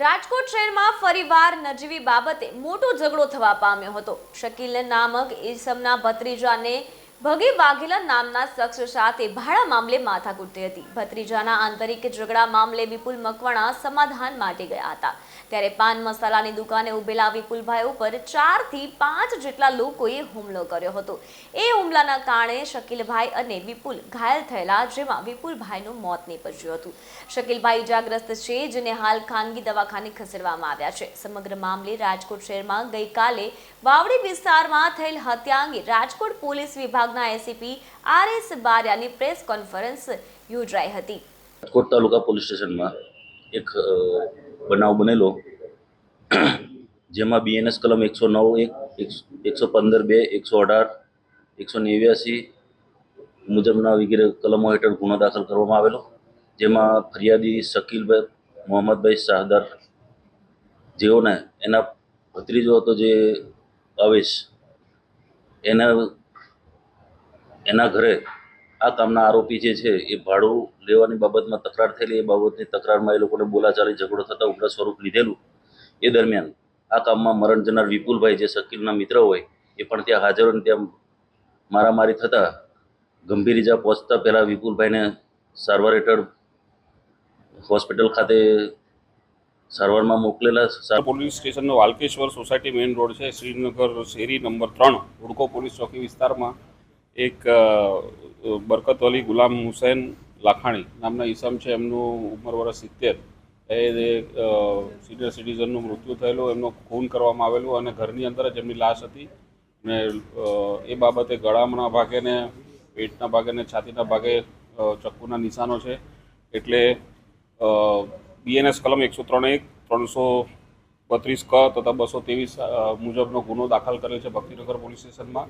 રાજકોટ શહેરમાં ફરીવાર નજીવી બાબતે મોટો ઝઘડો થવા પામ્યો હતો। શકીલ નામક ઈસમના ભત્રીજાને ભગી વાઘેલા નામના શખ્સ સાથે ભાડા મામલે માથાકૂટ થઈ હતી। ભત્રીજાના આંતરિક ઝઘડા મામલે વિપુલ મકવાણા સમાધાન માટે ગયા હતા, ત્યારે પાન મસાલાની દુકાને ઉભેલા વિપુલભાઈ ઉપર 4 થી 5 જેટલા લોકોએ હુમલો કર્યો હતો। એ હુમલાના કારણે શકીલભાઈ અને વિપુલ ઘાયલ થયેલા, જેમાં વિપુલભાઈનું મોત નીપજ્યું હતું। શકીલભાઈ ઇજાગ્રસ્ત છે, જેને હાલ ખાનગી દવાખાને ખસેડવામાં આવ્યા છે। સમગ્ર મામલે રાજકોટ શહેરમાં ગઈકાલે વાવડી વિસ્તારમાં થયેલ હત્યા અંગે રાજકોટ પોલીસ વિભાગના એસીપી RS બારિયાની પ્રેસ કોન્ફરન્સ યોજાઈ હતી। રાજકોટ તાલુકા પોલીસ સ્ટેશનમાં એક બનાવ બનેલો, જેમાં BNS કલમ 109(1), 115(2), 118, 189 મુજબના વગેરે કલમો હેઠળ ગુનો દાખલ કરવામાં આવેલો, જેમાં ફરિયાદી શકીલભાઈ મોહમ્મદભાઈ શાહદાર, જેઓને એના ભત્રીજો હતો જે અવેશ, એના ઘરે આ કામના આરોપી જે છે એ ભાડું લેવાની બાબતમાં તકરાર થયેલી। એ બાબતની તકરારમાં એ લોકોને બોલાચાલી ઝઘડો થતાં ઉગ્ર સ્વરૂપ લીધેલું। એ દરમિયાન આ કામમાં મરણ જનાર વિપુલભાઈ, જે શકીલના મિત્ર હોય, એ પણ ત્યાં હાજર હોય। ત્યાં મારામારી થતાં ગંભીર ઇજા પહોંચતા પહેલાં વિપુલભાઈને સારવાર હેઠળ હોસ્પિટલ ખાતે સારવારમાં મોકલેલા। Police સ્ટેશનનો Walkeshwar society main road છે, શ્રીનગર શેરી નંબર 3 હુડકો પોલીસ ચોકી વિસ્તારમાં એક બરકત અલી ગુલામ હુસૈન લાખાણી નામના ઈસમ છે, એમનું ઉંમર વર્ષ 70, એ સિનિયર સિટીઝનનું મૃત્યુ થયેલું, એમનો ખૂન કરવામાં આવેલું અને ઘરની અંદર જ એમની લાશ હતી। અને એ બાબતે ગળાના ભાગે ને પેટના ભાગે ને છાતીના ભાગે ચક્કુના નિશાનો છે। એટલે BNS કલમ 103(1), 332(ક) તથા 223 મુજબનો ગુનો દાખલ કરેલ છે ભક્તિનગર પોલીસ સ્ટેશનમાં।